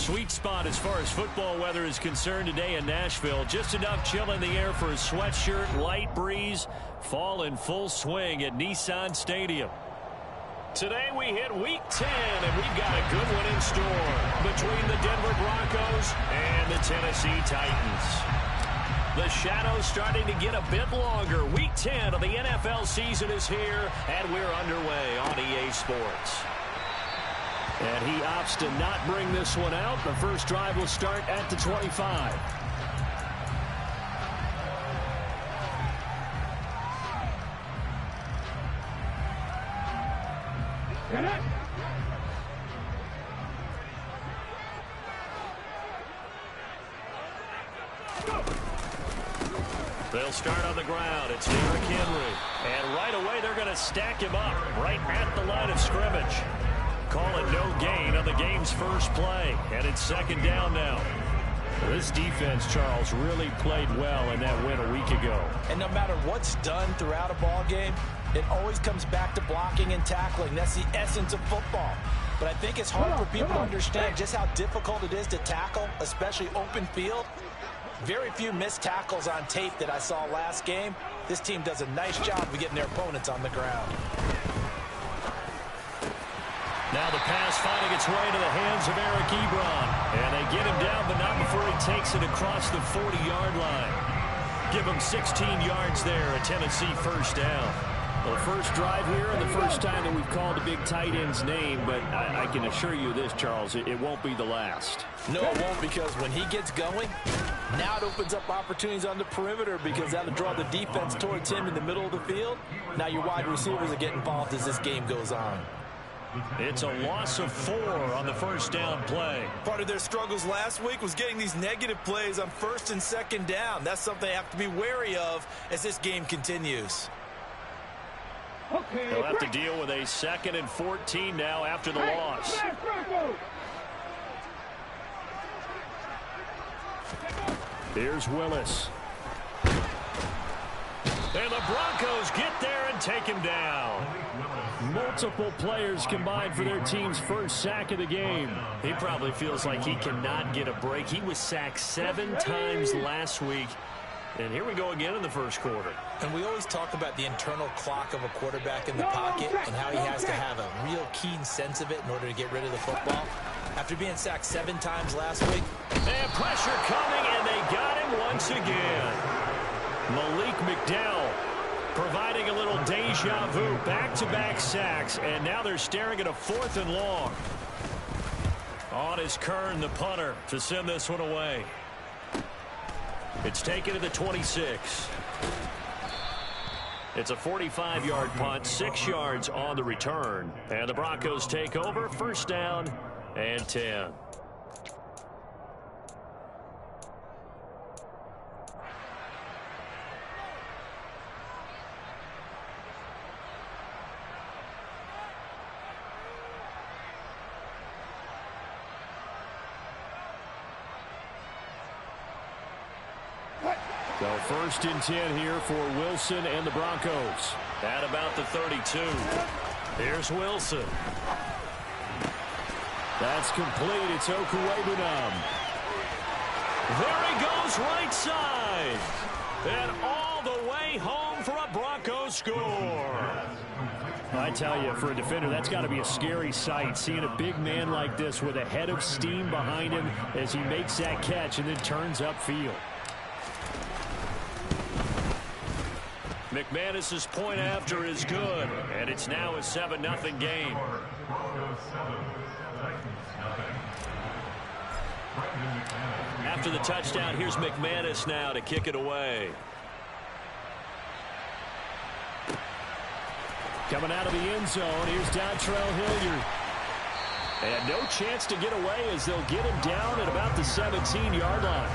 sweet spot as far as football weather is concerned today in Nashville. Just enough chill in the air for a sweatshirt, light breeze, fall in full swing at Nissan Stadium. Today we hit Week 10, and we've got a good one in store between the Denver Broncos and the Tennessee Titans. The shadow's starting to get a bit longer. Week 10 of the NFL season is here, and we're underway on EA Sports. And he opts to not bring this one out. The first drive will start at the 25. They'll start on the ground. It's Derrick Henry. And right away, they're going to stack him up right at the line of scrimmage. Call it no gain on the game's first play. And it's second down now. This defense, Charles, really played well in that win a week ago. And no matter what's done throughout a ball game, it always comes back to blocking and tackling. That's the essence of football. But I think it's hard for people to understand just how difficult it is to tackle, especially open field. Very few missed tackles on tape that I saw last game. This team does a nice job of getting their opponents on the ground. Now the pass finding its way to the hands of Eric Ebron. And they get him down, but not before he takes it across the 40-yard line. Give him 16 yards there, a Tennessee first down. Well, the first drive here and the first time that we've called a big tight end's name, but I can assure you this, Charles, it won't be the last. No, it won't, because when he gets going, now it opens up opportunities on the perimeter because that'll draw the defense towards him in the middle of the field. Now your wide receivers are getting involved as this game goes on. It's a loss of 4 on the first down play. Part of their struggles last week was getting these negative plays on first and second down. That's something they have to be wary of as this game continues. They'll have to deal with a 2nd and 14 now after the loss. Here's Willis. And the Broncos get there and take him down. Multiple players combined for their team's first sack of the game. He probably feels like he cannot get a break. He was sacked 7 times last week. And here we go again in the first quarter. And we always talk about the internal clock of a quarterback in the pocket and how he has to have a real keen sense of it in order to get rid of the football. After being sacked 7 times last week. And pressure coming, and they got him once again. Malik McDowell providing a little deja vu. Back-to-back sacks, and now they're staring at a 4th and long. On is Kern, the punter, to send this one away. It's taken to the 26. It's a 45-yard punt, 6 yards on the return. And the Broncos take over, first down and 10. So first and 10 here for Wilson and the Broncos. At about the 32. Here's Wilson. That's complete. It's Okuwebunam. There he goes right side. And all the way home for a Broncos score. I tell you, for a defender, that's got to be a scary sight, seeing a big man like this with a head of steam behind him as he makes that catch and then turns upfield. McManus's point after is good, and it's now a 7-0 game. After the touchdown, here's McManus now to kick it away. Coming out of the end zone, here's Dontrell Hilliard. And no chance to get away as they'll get him down at about the 17-yard line.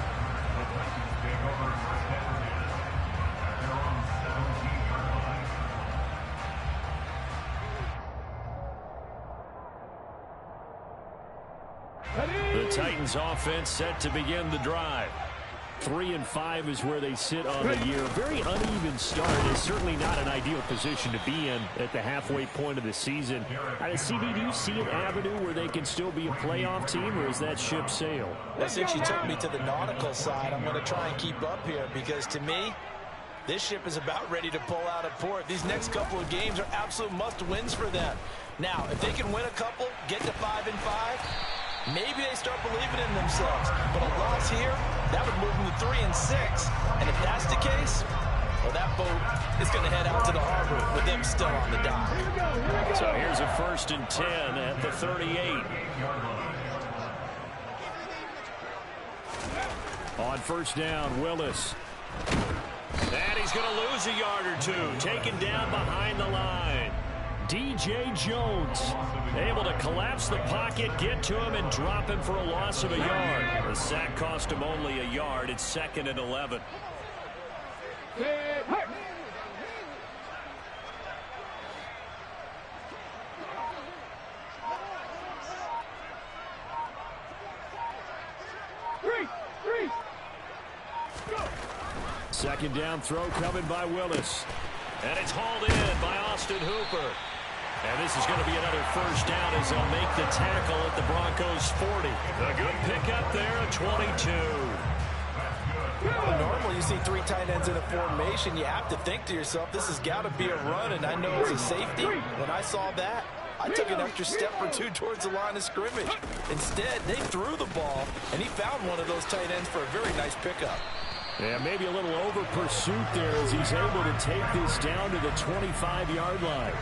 The Titans offense set to begin the drive. 3-5 is where they sit on the year. Very uneven start. It's certainly not an ideal position to be in at the halfway point of the season. CB, do you see an avenue where they can still be a playoff team, or is that ship sailed? Well, since you took me to the nautical side, I'm going to try and keep up here, because to me, this ship is about ready to pull out of port. These next couple of games are absolute must-wins for them. Now, if they can win a couple, get to 5-5, maybe they start believing in themselves. But a loss here, that would move them to 3-6. And if that's the case, well, that boat is going to head out to the harbor with them still on the dock. So here's a 1st and 10 at the 38. On 1st down, Willis. And he's going to lose a yard or two. Taken down behind the line. D.J. Jones able to collapse the pocket, get to him, and drop him for a loss of a yard. The sack cost him only a yard. It's 2nd and 11. Second down throw coming by Willis. And it's hauled in by Austin Hooper. And this is going to be another 1st down as they'll make the tackle at the Broncos' 40. A good pickup there at 22. Well, normally you see 3 tight ends in a formation. You have to think to yourself, this has got to be a run, and I know it's a safety. When I saw that, I took an extra step or 2 towards the line of scrimmage. Instead, they threw the ball, and he found one of those tight ends for a very nice pickup. Yeah, maybe a little over pursuit there as he's able to take this down to the 25-yard line.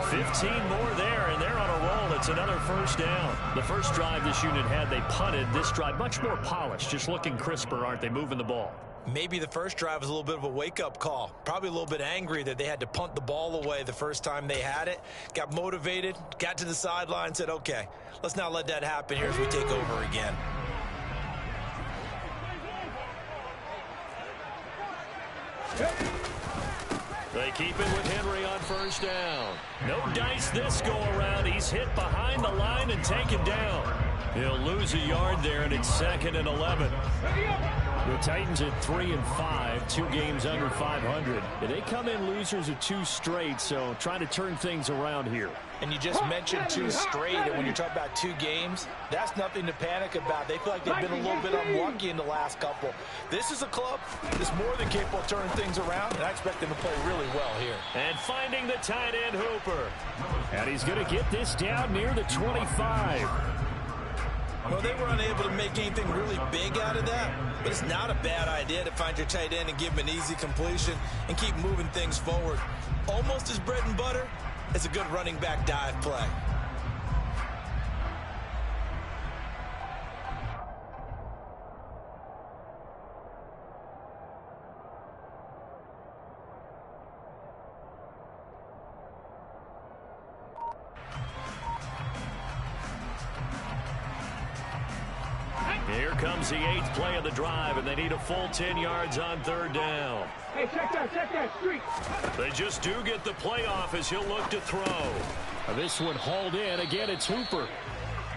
15 more there, and they're on a roll. It's another 1st down. The first drive this unit had, they punted. This drive, much more polished, just looking crisper, aren't they, moving the ball? Maybe the first drive was a little bit of a wake-up call. Probably a little bit angry that they had to punt the ball away the first time they had it. Got motivated, got to the sideline, said, okay, let's not let that happen here as we take over again. They keep it with Henry on 1st down. No dice this go around. He's hit behind the line and taken down. He'll lose a yard there, and it's 2nd and 11. The Titans at 3-5, 2 games under 500. They come in losers of 2 straight, so trying to turn things around here. And you just mentioned 2 straight, and when you're talking about 2 games, that's nothing to panic about. They feel like they've been a little bit unlucky in the last couple. This is a club that's more than capable of turning things around, and I expect them to play really well here. And finding the tight end, Hooper. And he's going to get this down near the 25. Well, they were unable to make anything really big out of that, but it's not a bad idea to find your tight end and give him an easy completion and keep moving things forward. Almost as bread and butter as a good running back dive play. Here comes the 8th play of the drive, and they need a full 10 yards on 3rd down. Hey, check that street. They just do get the play off as he'll look to throw. This one hauled in. Again, it's Hooper.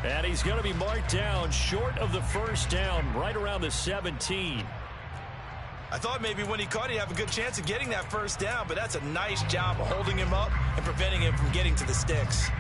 And he's going to be marked down short of the 1st down, right around the 17. I thought maybe when he caught, he'd have a good chance of getting that 1st down, but that's a nice job of holding him up and preventing him from getting to the sticks.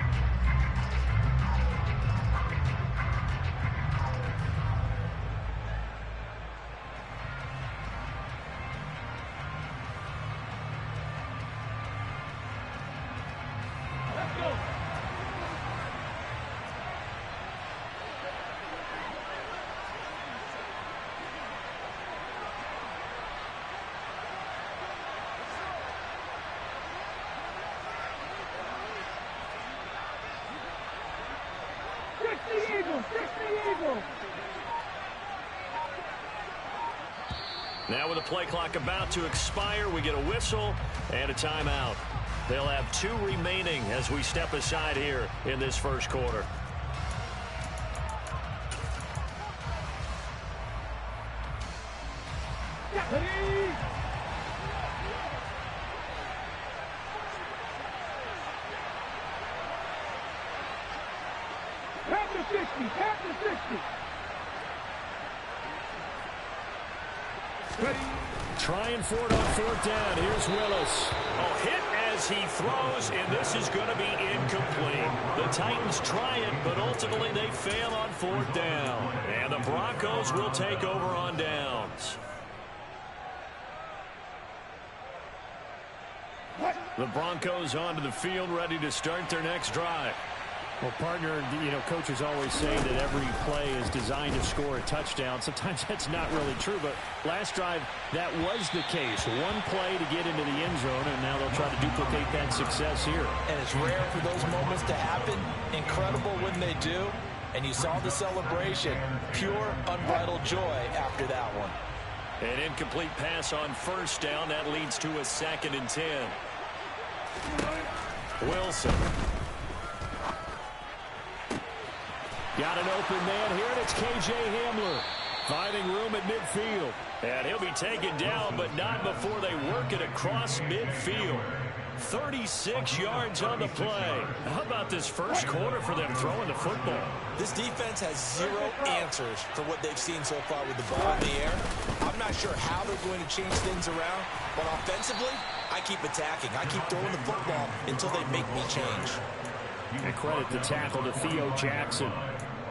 Now with the play clock about to expire, we get a whistle and a timeout. They'll have 2 remaining as we step aside here in this 1st quarter. Trying for it on fourth down. Here's Willis. Oh, hit as he throws, and this is going to be incomplete. The Titans try it, but ultimately they fail on fourth down. And the Broncos will take over on downs. The Broncos onto the field, ready to start their next drive. Well, partner, coaches always say that every play is designed to score a touchdown. Sometimes that's not really true, but last drive, that was the case. One play to get into the end zone, and now they'll try to duplicate that success here. And it's rare for those moments to happen. Incredible when they do. And you saw the celebration. Pure, unbridled joy after that one. An incomplete pass on first down. That leads to a 2nd and 10. Wilson. Got an open man here, and it's K.J. Hamler finding room at midfield. And he'll be taken down, but not before they work it across midfield. 36 yards on the play. How about this first quarter for them throwing the football? This defense has zero answers for what they've seen so far with the ball in the air. I'm not sure how they're going to change things around, but offensively, I keep attacking. I keep throwing the football until they make me change. And credit the tackle to Theo Jackson.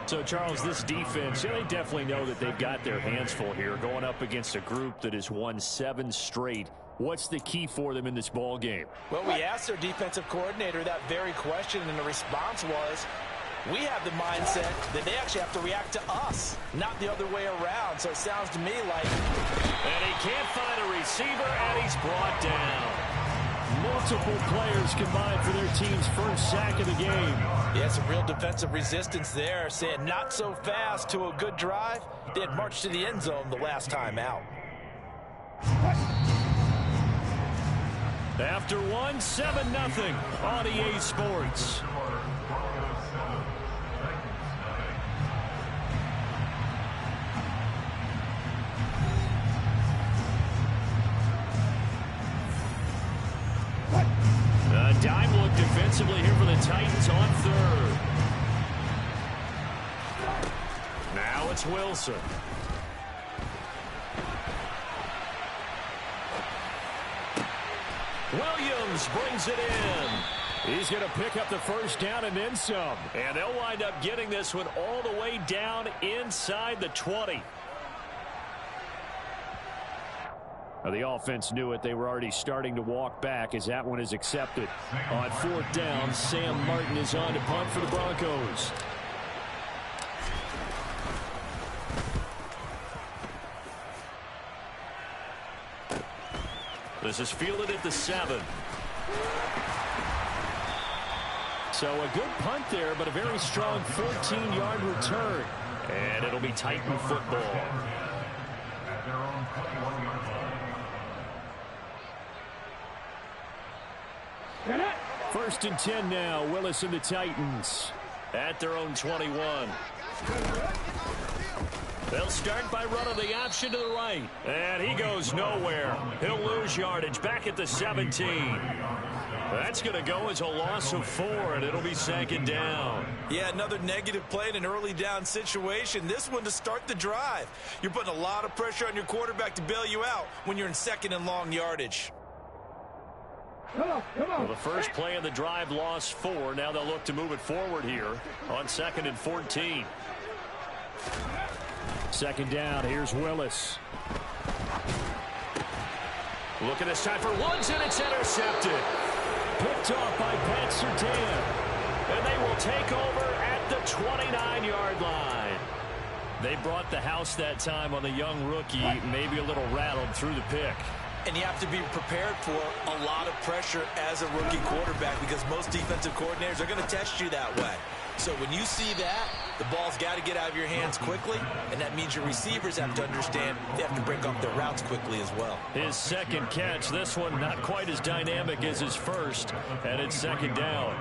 So, Charles, this defense, they definitely know that they've got their hands full here going up against a group that has won 7 straight. What's the key for them in this ball game? Well, we asked their defensive coordinator that very question, and the response was, we have the mindset that they actually have to react to us, not the other way around. So it sounds to me like... And he can't find a receiver, and he's brought down. Multiple players combined for their team's first sack of the game. Yeah, some real defensive resistance there, saying not so fast to a good drive. They had marched to the end zone the last time out. After one, 7-0 on EA Sports. A dime look defensively here for the Titans on third. Now it's Wilson. Williams brings it in. He's going to pick up the first down and then some. And they'll wind up getting this one all the way down inside the 20. Well, the offense knew it. They were already starting to walk back as that one is accepted. On fourth down, Sam Martin is on to punt for the Broncos. This is fielded at the 7. So a good punt there, but a very strong 14-yard return. And it'll be Titan football. First and 10 now. Willis and the Titans at their own 21. They'll start by running the option to the right. And he goes nowhere. He'll lose yardage back at the 17. That's going to go as a loss of 4, and it'll be 2nd down. Yeah, another negative play in an early down situation. This one to start the drive. You're putting a lot of pressure on your quarterback to bail you out when you're in 2nd and long yardage. Well, the first play of the drive lost 4. Now they'll look to move it forward here on 2nd and 14. 2nd down. Here's Willis. Looking this time for Woods, and it's intercepted. Picked off by Pat Surtain. And they will take over at the 29-yard line. They brought the house that time on the young rookie, maybe a little rattled through the pick. And you have to be prepared for a lot of pressure as a rookie quarterback because most defensive coordinators are going to test you that way. So when you see that, the ball's got to get out of your hands quickly, and that means your receivers have to understand they have to break off their routes quickly as well. His second catch, this one not quite as dynamic as his first, and it's 2nd down.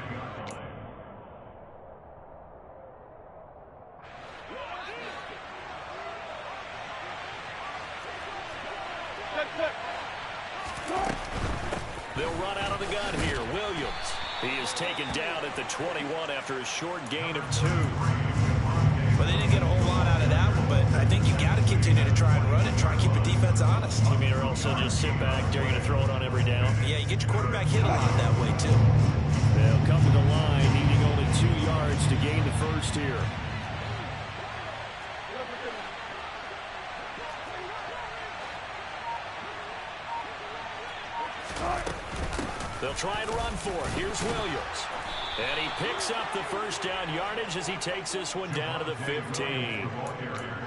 They'll run out of the gun here. Williams. He is taken down at the 21 after a short gain of 2. But they didn't get a whole lot out of that one, but I think you got to continue to try and run run and try and keep the defense honest. You mean, or also just sit back, dare you to throw it on every down? Yeah, you get your quarterback hit a lot that way, too. They'll come to the line, needing only 2 yards to gain the first here. They'll try and run for it. Here's Williams. And he picks up the first down yardage as he takes this one down to the 15.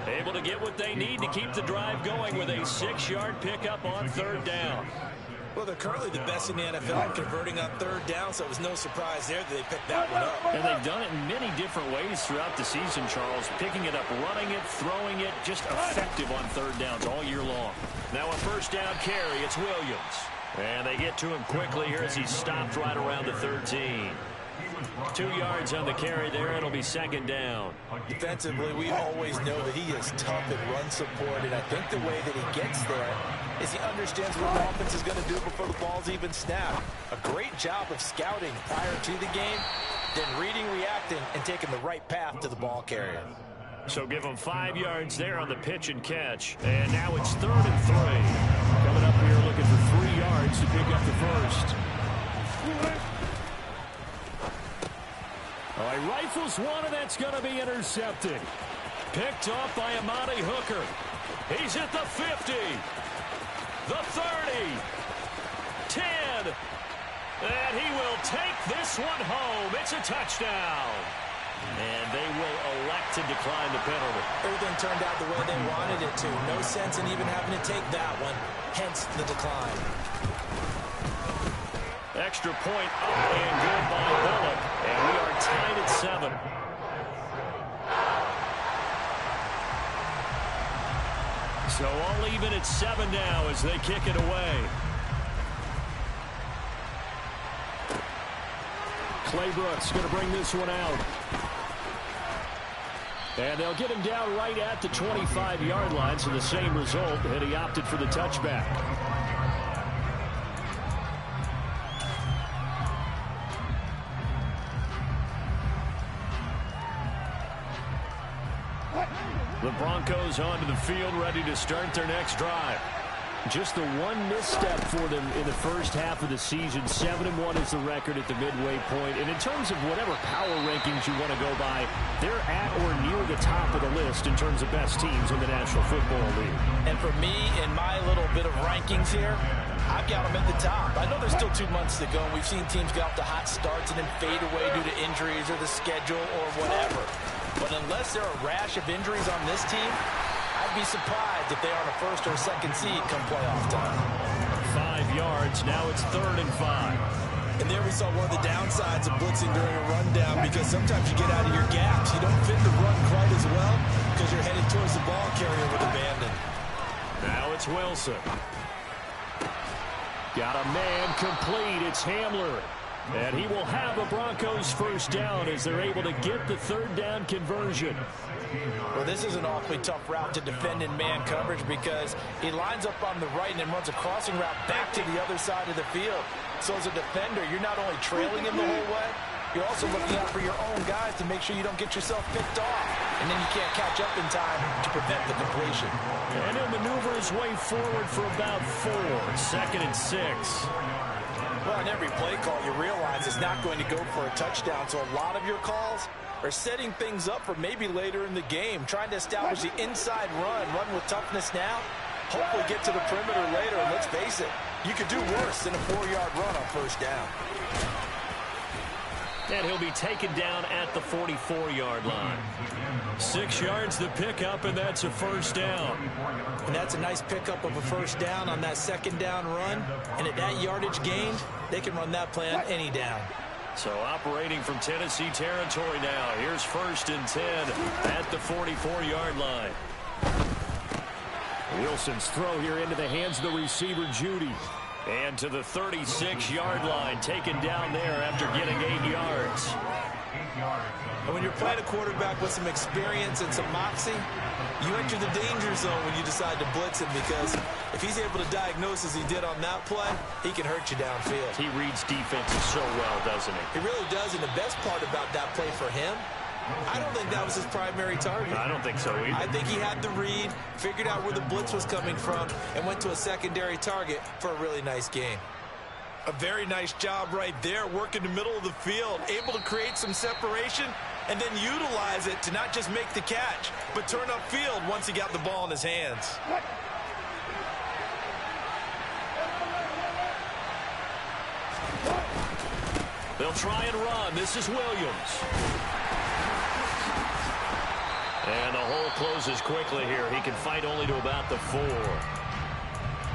Able to get what they need to keep the drive going with a 6-yard pickup on 3rd down. Well, they're currently the best in the NFL in converting on 3rd down, so it was no surprise there that they picked that one up. And they've done it in many different ways throughout the season, Charles. Picking it up, running it, throwing it, just effective on 3rd downs all year long. Now a first down carry, it's Williams. And they get to him quickly here as he's stopped right around the 13. 2 yards on the carry there. It'll be 2nd down. Defensively, we always know that he is tough at run support, and I think the way that he gets there is he understands what the offense is going to do before the ball's even snapped. A great job of scouting prior to the game, then reading, reacting, and taking the right path to the ball carrier. So give him 5 yards there on the pitch and catch. And now it's 3rd and 3. Coming up here looking for 3 yards to pick up the first. Oh, he rifles one, and that's going to be intercepted. Picked off by Amani Hooker. He's at the 50. The 30. 10. And he will take this one home. It's a touchdown. And they will elect to decline the penalty. Everything turned out the way they wanted it to. No sense in even having to take that one. Hence the decline. Extra point up and good by Bullock. And we are tied at 7. So all even at 7 now as they kick it away. Claybrooks going to bring this one out. And they'll get him down right at the 25-yard line, so the same result, and he opted for the touchback. The Broncos onto the field, ready to start their next drive. Just the one misstep for them in the first half of the season. 7-1 is the record at the midway point. And in terms of whatever power rankings you want to go by, they're at or near the top of the list in terms of best teams in the National Football League. And for me, in my little bit of rankings here, I've got them at the top. I know there's still 2 months to go, and we've seen teams get off to hot starts and then fade away due to injuries or the schedule or whatever. But unless there are a rash of injuries on this team, I'd be surprised if they are on a 1st or 2nd seed come playoff time. 5 yards. Now it's 3rd and 5. And there we saw one of the downsides of blitzing during a rundown, because sometimes you get out of your gaps. You don't fit the run quite as well because you're headed towards the ball carrier with abandon. Now it's Wilson. Got a man complete. It's Hamler. And he will have a Broncos first down as they're able to get the 3rd down conversion. Well, this is an awfully tough route to defend in man coverage because he lines up on the right and then runs a crossing route back to the other side of the field. So as a defender, you're not only trailing him the whole way, you're also looking out for your own guys to make sure you don't get yourself picked off. And then you can't catch up in time to prevent the completion. And he'll maneuver his way forward for about 4. 2nd and 6. Well, in every play call, you realize it's not going to go for a touchdown. So a lot of your calls are setting things up for maybe later in the game, trying to establish the inside run with toughness now, hopefully get to the perimeter later. And let's face it, you could do worse than a 4-yard run on 1st down. And he'll be taken down at the 44-yard line. 6 yards the pickup, and that's a 1st down. And that's a nice pickup of a 1st down on that 2nd down run. And at that yardage gained, they can run that play on any down. So operating from Tennessee territory now. Here's 1st and 10 at the 44-yard line. Wilson's throw here into the hands of the receiver, Judy. And to the 36-yard line, taken down there after getting 8 yards. And when you're playing a quarterback with some experience and some moxie, you enter the danger zone when you decide to blitz him, because if he's able to diagnose as he did on that play, he can hurt you downfield. He reads defenses so well, doesn't he? He really does, and the best part about that play for him I don't think that was his primary target. I don't think so either. I think he had the read, figured out where the blitz was coming from, and went to a secondary target for a really nice gain. A very nice job right there, working the middle of the field, able to create some separation, and then utilize it to not just make the catch, but turn upfield once he got the ball in his hands. They'll try and run. This is Williams. And the hole closes quickly here. He can fight only to about the 4.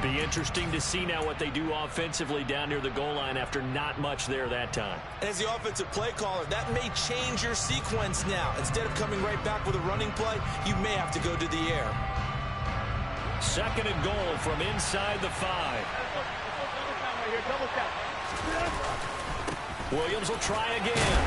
Be interesting to see now what they do offensively down near the goal line after not much there that time. As the offensive play caller, that may change your sequence now. Instead of coming right back with a running play, you may have to go to the air. 2nd and goal from inside the 5. Williams will try again.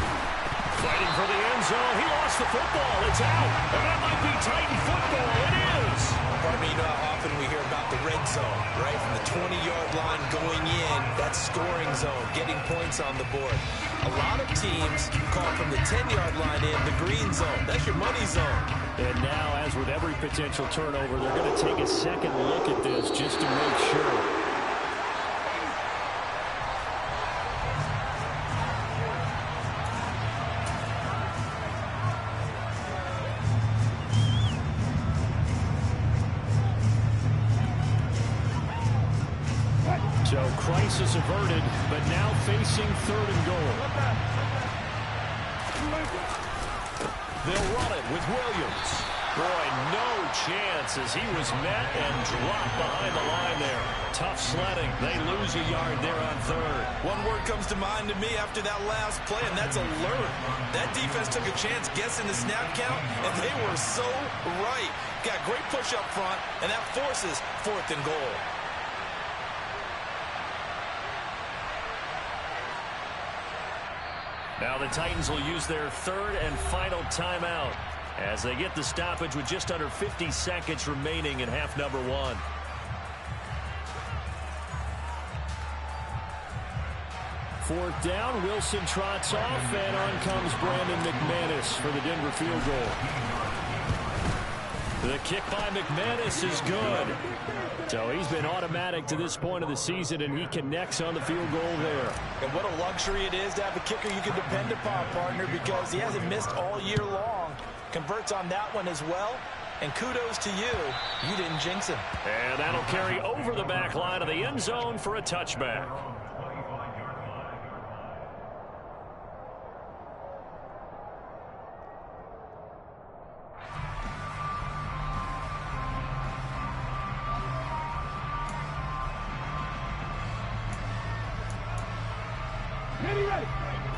Fighting for the end zone. He lost the football. It's out. And that might be Titan football. It is. Pardon me, you know how often we hear about the red zone, right? From the 20-yard line going in, that scoring zone, getting points on the board. A lot of teams call from the 10-yard line in the green zone. That's your money zone. And now, as with every potential turnover, they're going to take a second look at this just to make sure. So crisis averted, but now facing 3rd and goal. They'll run it with Williams. Boy, no chance as he was met and dropped behind the line there. Tough sledding. They lose a yard there on 3rd. One word comes to mind to me after that last play, and that's alert. That defense took a chance guessing the snap count, and they were so right. Got great push up front, and that forces 4th and goal. Now the Titans will use their 3rd and final timeout as they get the stoppage with just under 50 seconds remaining in half number 1. Fourth down, Wilson trots off, and on comes Brandon McManus for the Denver field goal. The kick by McManus is good. So he's been automatic to this point of the season, and he connects on the field goal there. And what a luxury it is to have a kicker you can depend upon, partner, because he hasn't missed all year long. Converts on that one as well. And kudos to you. You didn't jinx him. And that'll carry over the back line of the end zone for a touchback.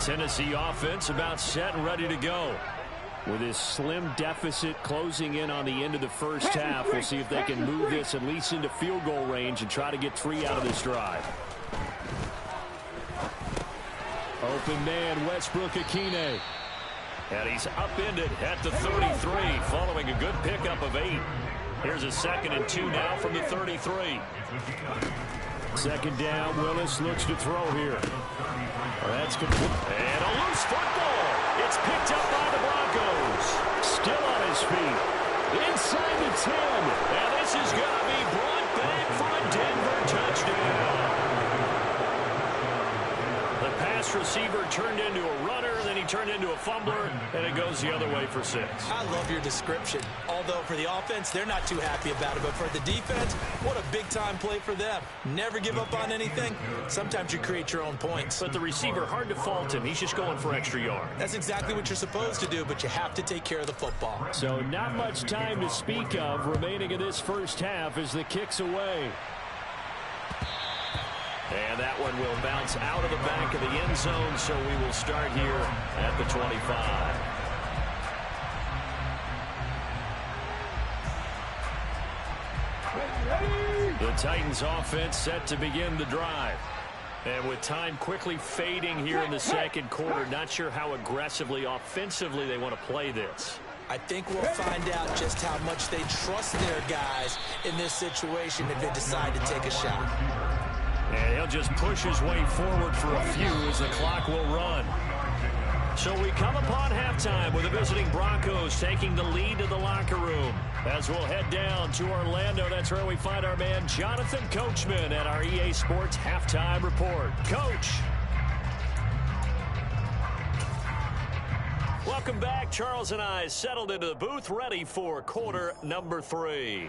Tennessee offense about set and ready to go. With this slim deficit closing in on the end of the first half, we'll see if they can move this at least into field goal range and try to get 3 out of this drive. Open man, Westbrook-Ikhine. And he's upended at the 33 following a good pickup of 8. Here's a 2nd and 2 now from the 33. 2nd down, Willis looks to throw here. That's complete. And a loose football. It's picked up by the Broncos. Still on his feet. Inside the 10. And this is going to be brought back for a Denver touchdown. The pass receiver turned into a runner, then he turned into a fumbler, and it goes the other way for 6. I love your description. Although for the offense, they're not too happy about it. But for the defense, what a big-time play for them. Never give up on anything. Sometimes you create your own points. But the receiver, hard to fault him. He's just going for extra yard. That's exactly what you're supposed to do, but you have to take care of the football. So not much time to speak of remaining in this first half as the kick's away. And that one will bounce out of the back of the end zone, so we will start here at the 25. The Titans offense set to begin the drive. And with time quickly fading here in the second quarter, not sure how aggressively, offensively they want to play this. I think we'll find out just how much they trust their guys in this situation if they decide to take a shot. And he'll just push his way forward for a few as the clock will run. So we come upon halftime with the visiting Broncos taking the lead to the locker room. As we'll head down to Orlando, that's where we find our man Jonathan Coachman at our EA Sports Halftime Report. Coach. Welcome back. Charles and I settled into the booth, ready for quarter number 3.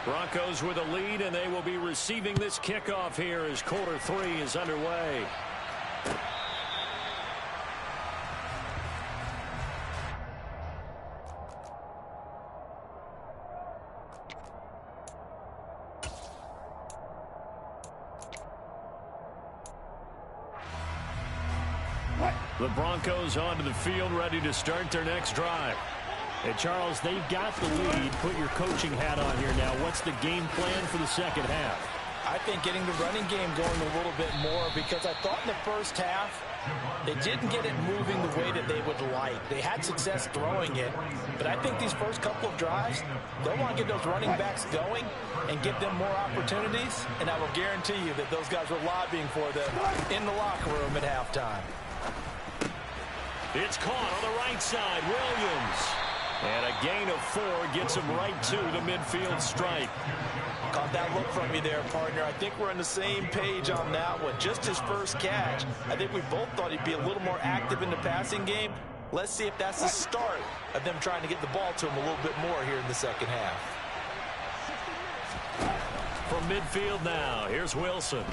Broncos with a lead, and they will be receiving this kickoff here as quarter 3 is underway. The Broncos onto the field, ready to start their next drive. And Charles, they've got the lead. Put your coaching hat on here now. What's the game plan for the second half? I think getting the running game going a little bit more, because I thought in the first half they didn't get it moving the way that they would like. They had success throwing it, but I think these first couple of drives, they'll want to get those running backs going and give them more opportunities, and I will guarantee you that those guys were lobbying for them in the locker room at halftime. It's caught on the right side. Williams. And a gain of 4 gets him right to the midfield stripe. Caught that look from you there, partner. I think we're on the same page on that one. Just his first catch. I think we both thought he'd be a little more active in the passing game. Let's see if that's the start of them trying to get the ball to him a little bit more here in the second half. From midfield now, here's Wilson.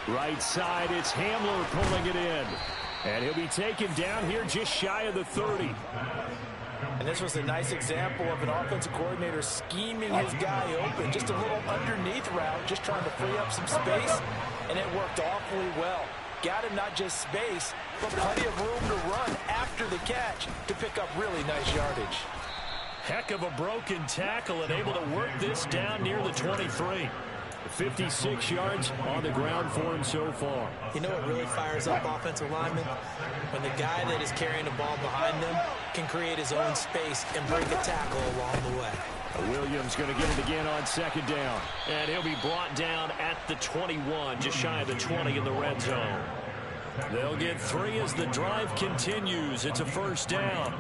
Right side, it's Hamler pulling it in. And he'll be taken down here just shy of the 30. And this was a nice example of an offensive coordinator scheming his guy open. Just a little underneath route, just trying to free up some space. And it worked awfully well. Got him not just space, but plenty of room to run after the catch to pick up really nice yardage. Heck of a broken tackle and able to work this down near the 23. 56 yards on the ground for him so far. You know what really fires up offensive linemen? When the guy that is carrying the ball behind them can create his own space and break a tackle along the way. Williams going to get it again on second down. And he'll be brought down at the 21, just shy of the 20 in the red zone. They'll get 3 as the drive continues. It's a first down.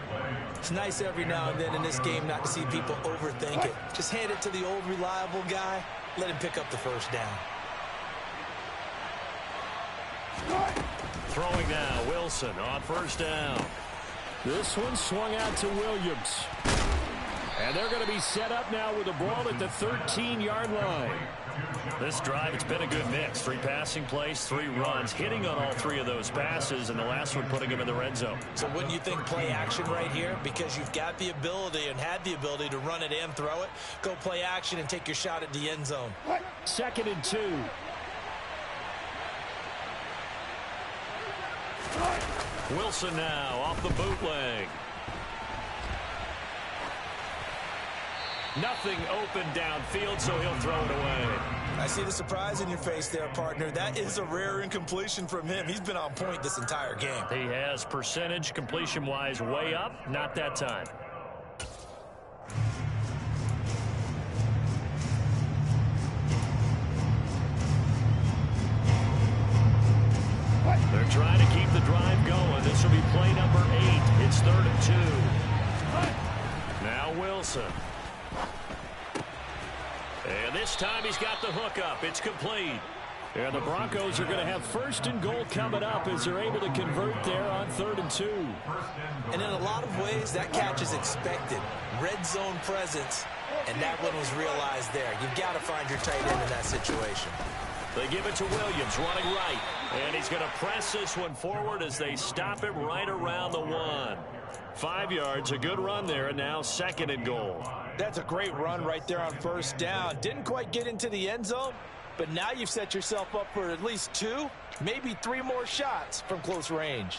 It's nice every now and then in this game not to see people overthink it. Just hand it to the old reliable guy. Let him pick up the first down. Throwing now, Wilson on first down. This one swung out to Williams. And they're going to be set up now with the ball at the 13-yard line. This drive, it's been a good mix. 3 passing plays, 3 runs, hitting on all 3 of those passes, and the last one putting him in the red zone. So wouldn't you think play action right here? Because you've got the ability and had the ability to run it and throw it. Go play action and take your shot at the end zone. 2nd and 2. Wilson now off the bootleg. Nothing open downfield, so he'll throw it away. I see the surprise in your face there, partner. That is a rare incompletion from him. He's been on point this entire game. He has percentage completion-wise way up. Not that time. They're trying to keep the drive going. This will be play number 8. It's 3rd and 2. Now Wilson. And this time he's got the hook up. It's complete. And the Broncos are going to have 1st and goal coming up as they're able to convert there on 3rd and 2. And in a lot of ways, that catch is expected. Red zone presence, and that one was realized there. You've got to find your tight end in that situation. They give it to Williams, running right. And he's going to press this one forward as they stop it right around the 1. 5 yards, a good run there, and now 2nd and goal. That's a great run right there on first down. Didn't quite get into the end zone, but now you've set yourself up for at least 2, maybe 3 more shots from close range.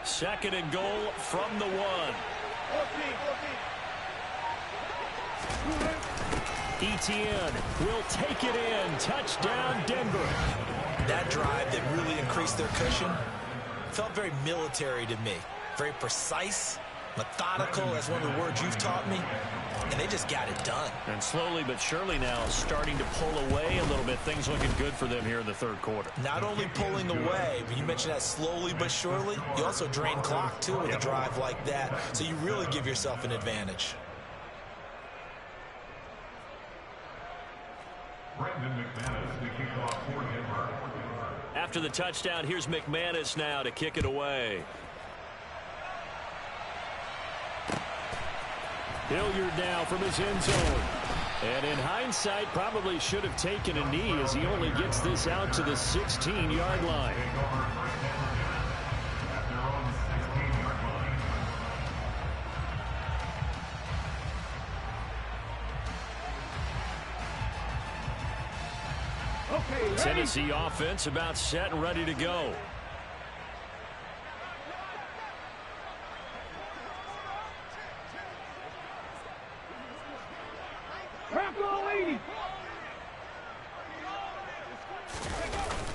Second and goal from the 1. Etienne will take it in. Touchdown, Denver. That drive that really increased their cushion felt very military to me. very precise, methodical. That's one of the words you've taught me. And they just got it done. And slowly but surely now starting to pull away a little bit. Things looking good for them here in the third quarter. Not only pulling away, but you mentioned that slowly but surely. You also drain clock, too, with a drive like that. So you really give yourself an advantage. After the touchdown, here's McManus now to kick it away. Hilliard now from his end zone. And in hindsight, probably should have taken a knee as he only gets this out to the 16-yard line. Tennessee offense about set and ready to go.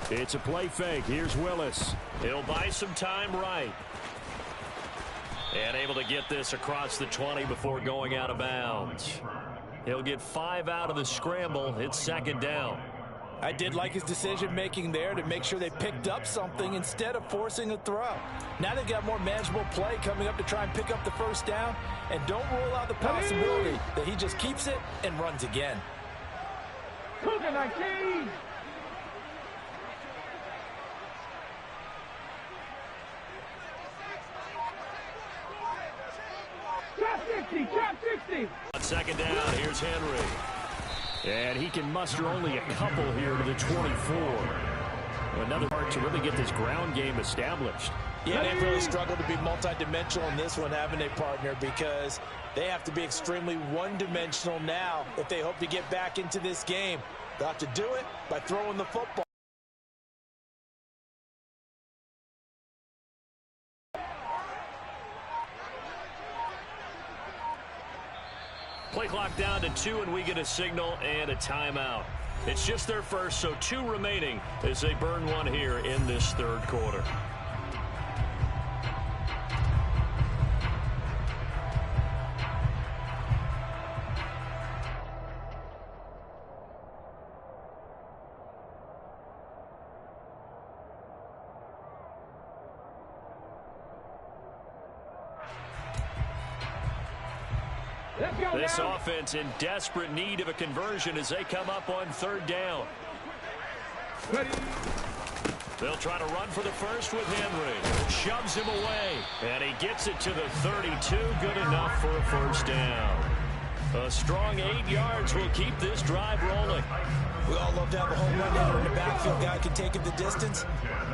It's a play fake. Here's Willis. He'll buy some time right. And able to get this across the 20 before going out of bounds. He'll get 5 out of the scramble. It's second down. I did like his decision-making there to make sure they picked up something instead of forcing a throw. Now they've got more manageable play coming up to try and pick up the first down. And don't rule out the possibility that he just keeps it and runs again. Cougar 19. Trap 60. On second down, here's Henry. And he can muster only a couple here to the 24. Another part to really get this ground game established. Yeah, they've really struggled to be multidimensional in this one, haven't they, partner? Because they have to be extremely one-dimensional now if they hope to get back into this game. They'll have to do it by throwing the football. Play clock down to 2, and we get a signal and a timeout. It's just their first, so 2 remaining as they burn one here in this third quarter. This offense in desperate need of a conversion as they come up on third down. They'll try to run for the first with Henry. Shoves him away. And he gets it to the 32. Good enough for a first down. A strong 8 yards will keep this drive rolling. We all love to have a home run hitter in the backfield. Guy can take it the distance.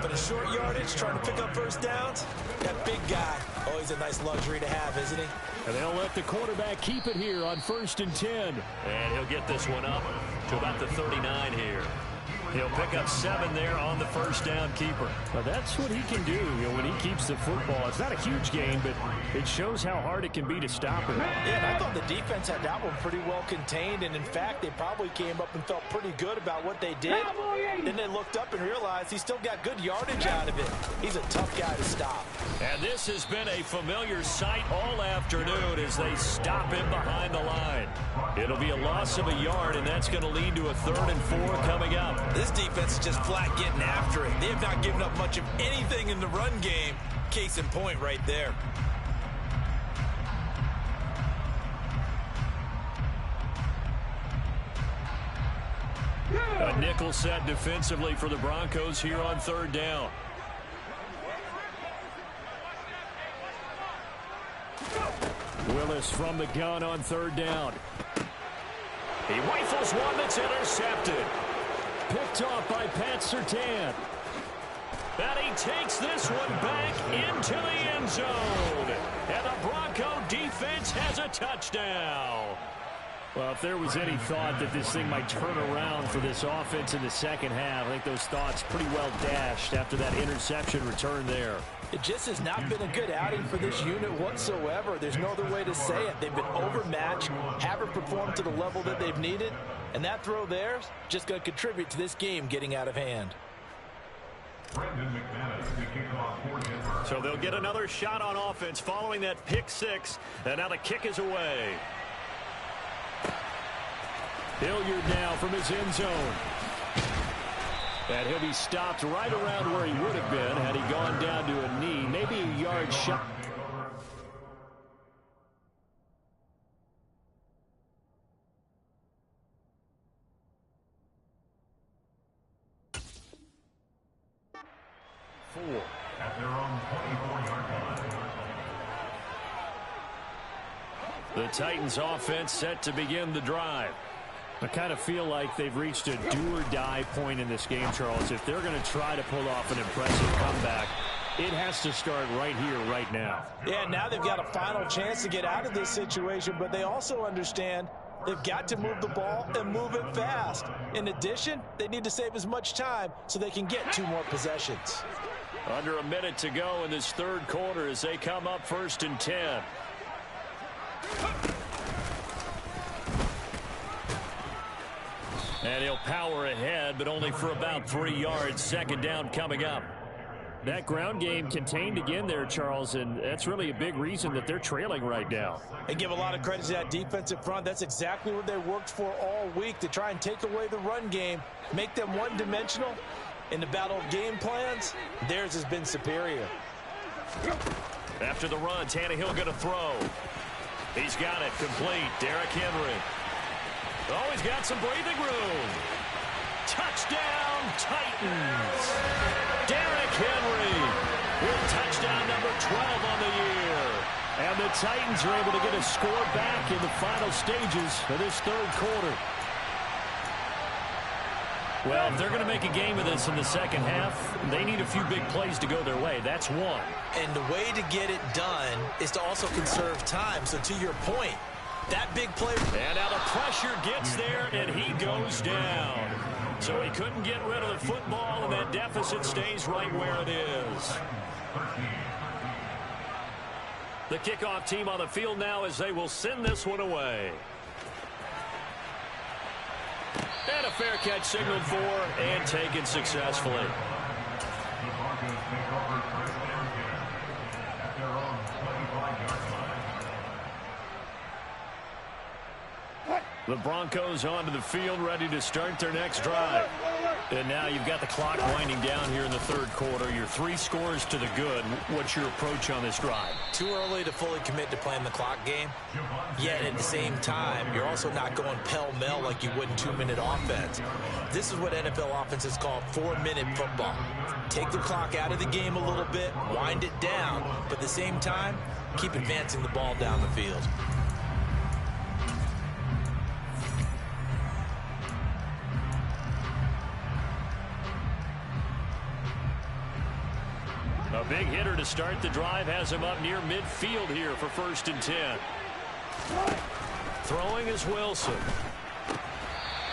But a short yardage, trying to pick up first downs, that big guy, always a nice luxury to have, isn't he? And they'll let the quarterback keep it here on 1st and 10. And he'll get this one up to about the 39 here. He'll pick up 7 there on the first down keeper. Well, that's what he can do, when he keeps the football. It's not a huge gain, but it shows how hard it can be to stop it. Yeah, and I thought the defense had that one pretty well contained, and in fact, they probably came up and felt pretty good about what they did. Then they looked up and realized he still got good yardage out of it. He's a tough guy to stop. And this has been a familiar sight all afternoon as they stop him behind the line. It'll be a loss of a yard, and that's going to lead to a 3rd and 4 coming up. This defense is just flat getting after it. They have not given up much of anything in the run game. Case in point right there. A nickel set defensively for the Broncos here on third down. Willis from the gun on third down. He rifles one that's intercepted. Picked off by Pat Surtain. And he takes this one back into the end zone. And the Bronco defense has a touchdown. Well, if there was any thought that this thing might turn around for this offense in the second half, I think those thoughts pretty well dashed after that interception return there. It just has not been a good outing for this unit whatsoever. There's no other way to say it. They've been overmatched, haven't performed to the level that they've needed, and that throw there is just going to contribute to this game getting out of hand. So they'll get another shot on offense following that pick six. And now the kick is away. Hilliard now from his end zone. And he'll be stopped right around where he would have been had he gone down to a knee. Maybe a yard shot. At their own 24-yard line. The Titans offense set to begin the drive. I kind of feel like they've reached a do-or-die point in this game, Charles. If they're going to try to pull off an impressive comeback, it has to start right here, right now. Yeah, now they've got a final chance to get out of this situation, but they also understand they've got to move the ball and move it fast. In addition, they need to save as much time so they can get 2 more possessions. Under a minute to go in this third quarter as they come up 1st and 10. And he'll power ahead, but only for about 3 yards. 2nd down coming up. That ground game contained again there, Charles, and that's really a big reason that they're trailing right now. And give a lot of credit to that defensive front. That's exactly what they worked for all week, to try and take away the run game, make them one-dimensional. In the battle of game plans, theirs has been superior. After the run, Tannehill going to throw. He's got it complete. Derrick Henry. Oh, he's got some breathing room. Touchdown, Titans. Derrick Henry with touchdown number 12 on the year. And the Titans are able to get a score back in the final stages of this third quarter. Well, if they're going to make a game of this in the second half, they need a few big plays to go their way. That's one. And the way to get it done is to also conserve time. So to your point, that big play. And now the pressure gets there, and he goes down. So he couldn't get rid of the football, and that deficit stays right where it is. The kickoff team on the field now as they will send this one away. And a fair catch signaled for and taken successfully. The Broncos take over 1st and 10 at their own 25-yard line. The Broncos onto the field, ready to start their next drive. And now you've got the clock winding down here in the third quarter. Your 3 scores to the good. What's your approach on this drive? Too early to fully commit to playing the clock game. Yet at the same time, you're also not going pell-mell like you would in 2-minute offense. This is what NFL offenses call 4-minute football. Take the clock out of the game a little bit, wind it down, but at the same time, keep advancing the ball down the field. A big hitter to start the drive has him up near midfield here for 1st and 10. Throwing is Wilson.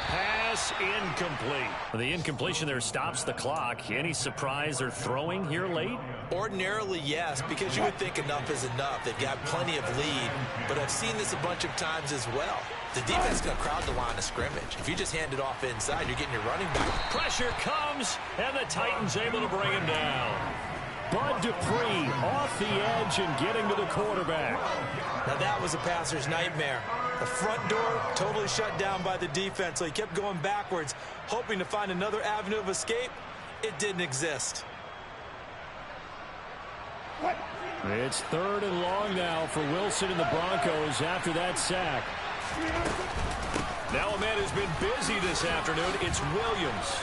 Pass incomplete. The incompletion there stops the clock. Any surprise they're throwing here late? Ordinarily, yes, because you would think enough is enough. They've got plenty of lead, but I've seen this a bunch of times as well. The defense is going to crowd the line of scrimmage. If you just hand it off inside, you're getting your running back. Pressure comes, and the Titans able to bring him down. Bud Dupree off the edge and getting to the quarterback. Now that was a passer's nightmare. The front door totally shut down by the defense, so he kept going backwards, hoping to find another avenue of escape. It didn't exist. It's 3rd and long now for Wilson and the Broncos after that sack. Now a man who's been busy this afternoon. It's Williams.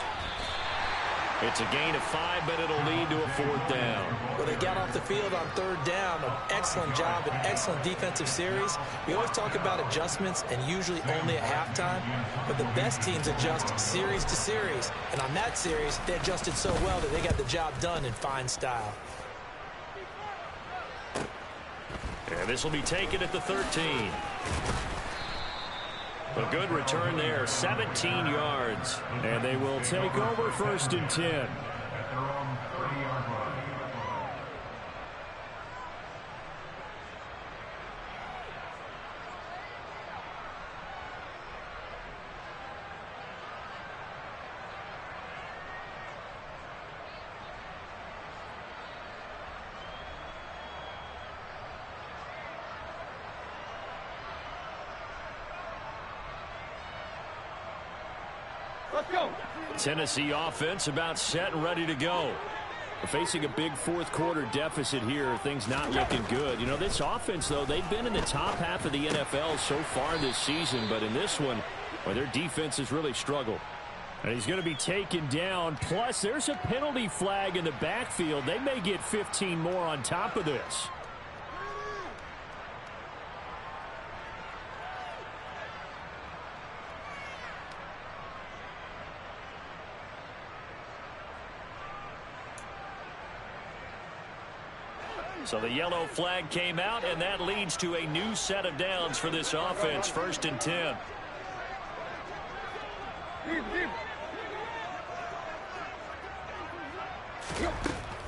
It's a gain of 5, but it'll lead to a 4th down. Well, they got off the field on 3rd down. An excellent job, an excellent defensive series. We always talk about adjustments and usually only at halftime, but the best teams adjust series to series. And on that series, they adjusted so well that they got the job done in fine style. And this will be taken at the 13. A good return there, 17 yards. And they will take over 1st and 10. At their own 30-yard line. Let's go. Tennessee offense about set and ready to go. Facing a big fourth-quarter deficit here, things not looking good. You know, this offense, though, they've been in the top half of the NFL so far this season, but in this one, well, their defense has really struggled. And he's going to be taken down. Plus, there's a penalty flag in the backfield. They may get 15 more on top of this. So the yellow flag came out, and that leads to a new set of downs for this offense. 1st and 10.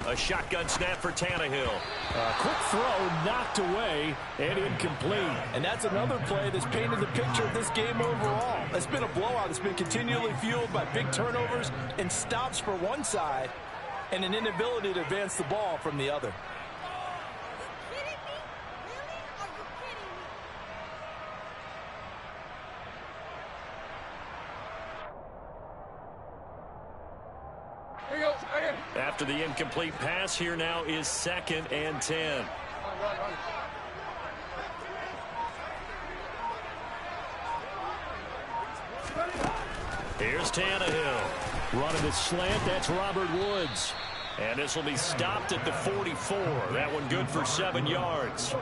A shotgun snap for Tannehill. Quick throw knocked away and incomplete. And that's another play that's painted the picture of this game overall. It's been a blowout. It's been continually fueled by big turnovers and stops for one side and an inability to advance the ball from the other. After the incomplete pass, here now is 2nd and 10. Here's Tannehill. Running the slant, that's Robert Woods. And this will be stopped at the 44. That one good for 7 yards.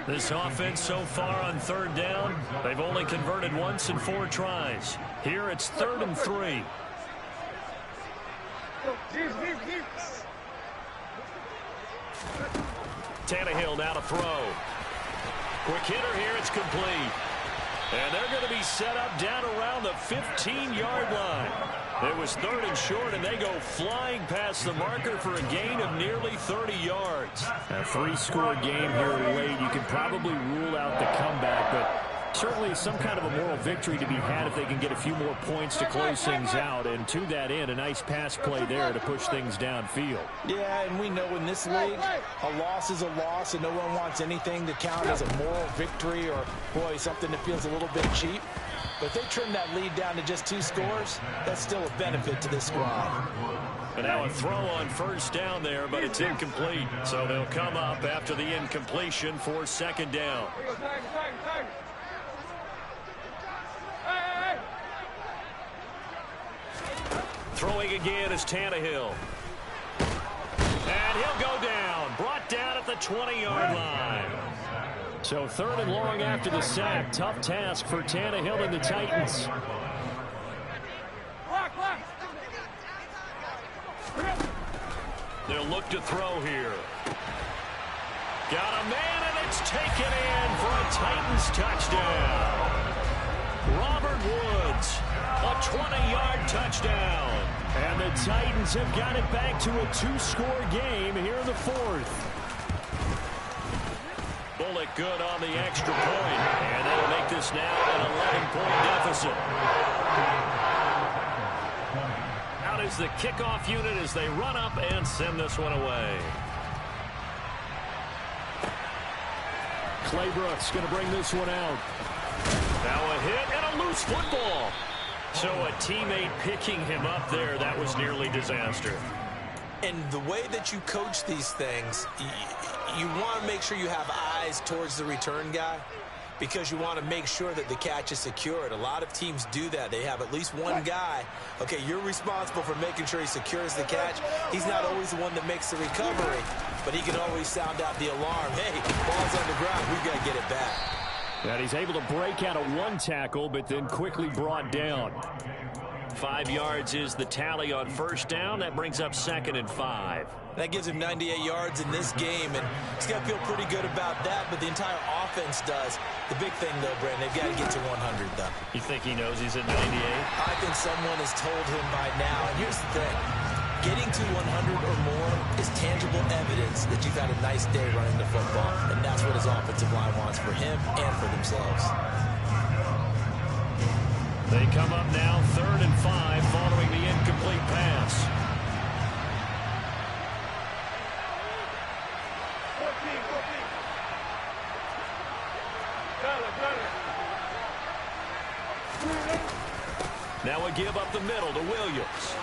This offense so far on 3rd down, they've only converted once in 4 tries. Here it's 3rd and 3. Tannehill now to throw. Quick hitter here, it's complete. And they're going to be set up down around the 15-yard line. It was 3rd and short, and they go flying past the marker for a gain of nearly 30 yards. A 3-score game here late. You can probably rule out the comeback, but certainly some kind of a moral victory to be had if they can get a few more points to close things out. And to that end, a nice pass play there to push things downfield. Yeah, and we know in this league, a loss is a loss, and no one wants anything to count as a moral victory or, boy, something that feels a little bit cheap. But if they trim that lead down to just 2 scores, that's still a benefit to this squad. And now a throw on 1st down there, but it's incomplete. So they'll come up after the incompletion for 2nd down. Throwing again is Tannehill. And he'll go down. Brought down at the 20-yard line. So 3rd and long after the sack. Tough task for Tannehill and the Titans. They'll look to throw here. Got a man, and it's taken in for a Titans touchdown. Robert Woods, a 20-yard touchdown. And the Titans have got it back to a 2-score game here in the 4th. Bullock good on the extra point, and that'll make this now an 11-point deficit. Out is the kickoff unit as they run up and send this one away. Claybrooks going to bring this one out. Now a hit and a loose football. So a teammate picking him up there, that was nearly disaster. And the way that you coach these things, you want to make sure you have eyes towards the return guy because you want to make sure that the catch is secured. A lot of teams do that. They have at least one guy. Okay, you're responsible for making sure he secures the catch. He's not always the one that makes the recovery, but he can always sound out the alarm. Hey, ball's on the ground. We've got to get it back. And he's able to break out of 1 tackle, but then quickly brought down. 5 yards is the tally on 1st down. That brings up 2nd and 5. That gives him 98 yards in this game, and he's got to feel pretty good about that, but the entire offense does. The big thing, though, Brandon, they've got to get to 100, though. You think he knows he's at 98? I think someone has told him by now, and here's the thing. Getting to 100 or more is tangible evidence that you've had a nice day running the football, and that's what his offensive line wants for him and for themselves. They come up now 3rd and 5 following the incomplete pass. 14. Now a give up the middle to Williams.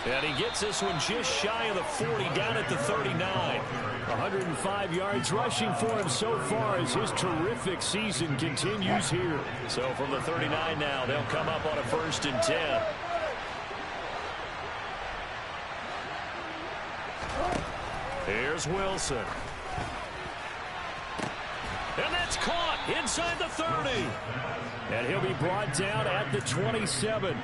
And he gets this one just shy of the 40, down at the 39. 105 yards rushing for him so far as his terrific season continues here. So from the 39 now, they'll come up on a 1st and 10. Here's Wilson. And that's caught inside the 30. And he'll be brought down at the 27.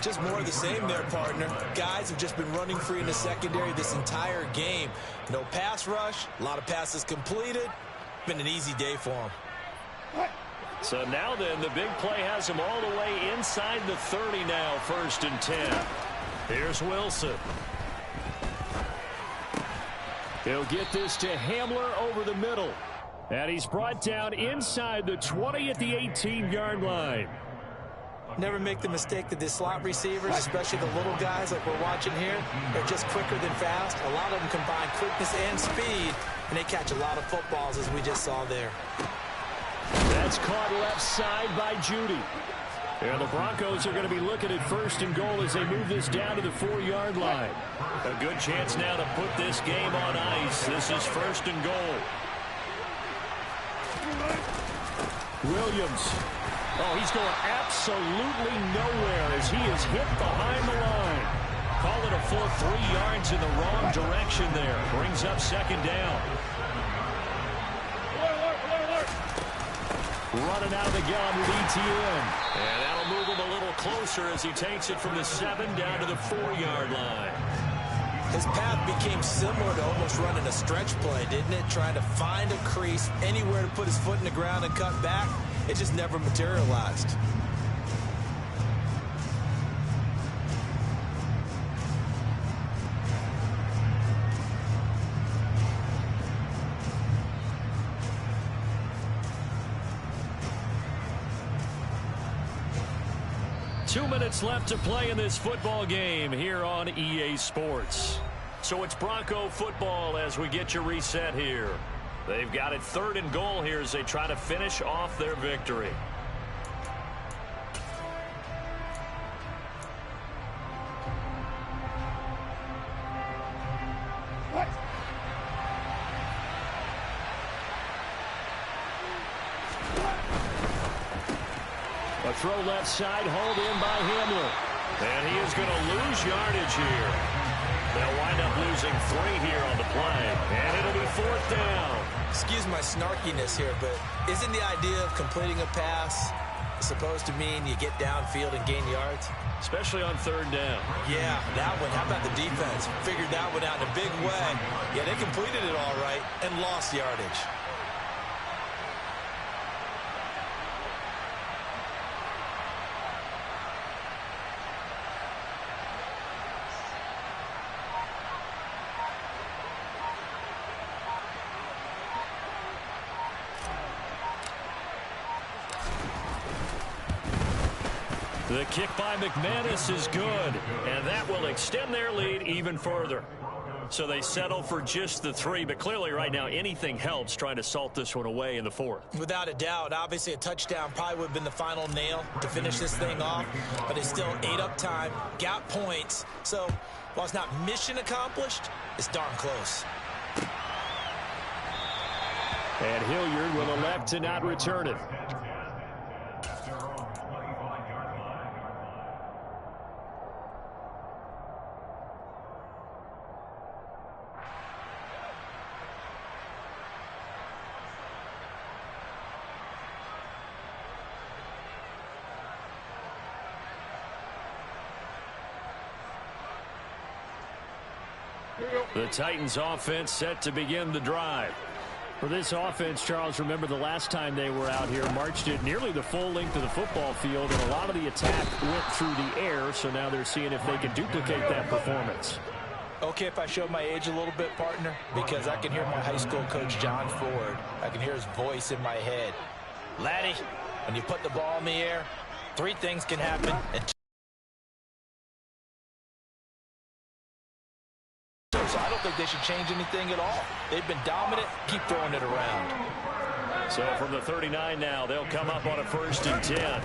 Just more of the same there, partner. Guys have just been running free in the secondary this entire game. No pass rush, a lot of passes completed. Been an easy day for them. So now then, the big play has him all the way inside the 30 now, 1st and 10. Here's Wilson. He'll get this to Hamler over the middle. And he's brought down inside the 20 at the 18-yard line. Never make the mistake that the slot receivers, especially the little guys like we're watching here, are just quicker than fast. A lot of them combine quickness and speed, and they catch a lot of footballs, as we just saw there. That's caught left side by Judy. And the Broncos are going to be looking at 1st and goal as they move this down to the 4-yard line. A good chance now to put this game on ice. This is 1st and goal. Williams. Oh, he's going absolutely nowhere as he is hit behind the line. Call it a full 3 yards in the wrong direction there. Brings up 2nd down. Running out of the gun with ETN. And that'll move him a little closer as he takes it from the 7 down to the 4-yard line. His path became similar to almost running a stretch play, didn't it? Trying to find a crease, anywhere to put his foot in the ground and cut back. It just never materialized. Two minutes left to play in this football game here on EA Sports. So it's Bronco football as we get you reset here. They've got it 3rd and goal here as they try to finish off their victory. A throw left side, hauled in by Hamler. And he is going to lose yardage here. They'll wind up losing 3 here on the play. And it'll be 4th down. Excuse my snarkiness here, but isn't the idea of completing a pass supposed to mean you get downfield and gain yards? Especially on 3rd down. Yeah, that one. How about the defense? Figured that one out in a big way. Yeah, they completed it all right and lost yardage. The kick by McManus is good, and that will extend their lead even further. So they settle for just the 3, but clearly right now anything helps trying to salt this one away in the 4th. Without a doubt, obviously a touchdown probably would have been the final nail to finish this thing off, but it's still ate up time, got points. So while it's not mission accomplished, it's darn close. And Hilliard will elect to not return it. The Titans offense set to begin the drive. For this offense, Charles, remember the last time they were out here, marched it nearly the full length of the football field, and a lot of the attack went through the air, so now they're seeing if they can duplicate that performance. Okay, if I show my age a little bit, partner, because I can hear my high school coach, John Ford. I can hear his voice in my head. Laddie, when you put the ball in the air, 3 things can happen. So I don't think they should change anything at all. They've been dominant. Keep throwing it around. So from the 39 now, they'll come up on a 1st and 10.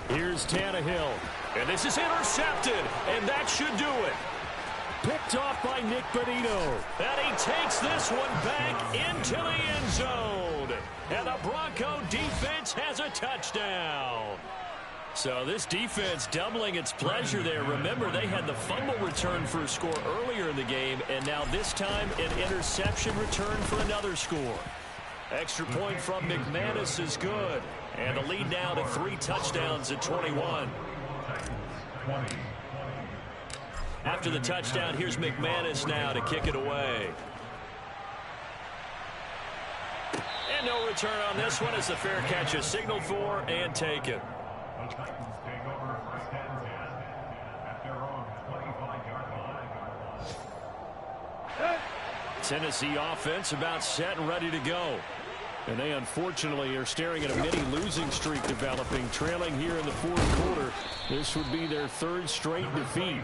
Here's Tannehill. And this is intercepted, and that should do it. Picked off by Nick Bonito. And he takes this one back into the end zone. And the Bronco defense has a touchdown. So this defense doubling its pleasure there. Remember, they had the fumble return for a score earlier in the game, and now this time an interception return for another score. Extra point from McManus is good. And the lead now to 3 touchdowns at 21. After the touchdown, here's McManus now to kick it away. And no return on this one as the fair catch is signaled for and taken. The Titans take over first and 10 at their own 25-yard line. Tennessee offense about set and ready to go. And they unfortunately are staring at a mini losing streak developing, trailing here in the fourth quarter. This would be their 3rd straight defeat.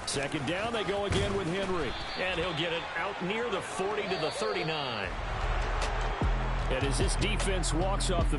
Second down, they go again with Henry. And he'll get it out near the 40 to the 39. And as this defense walks off the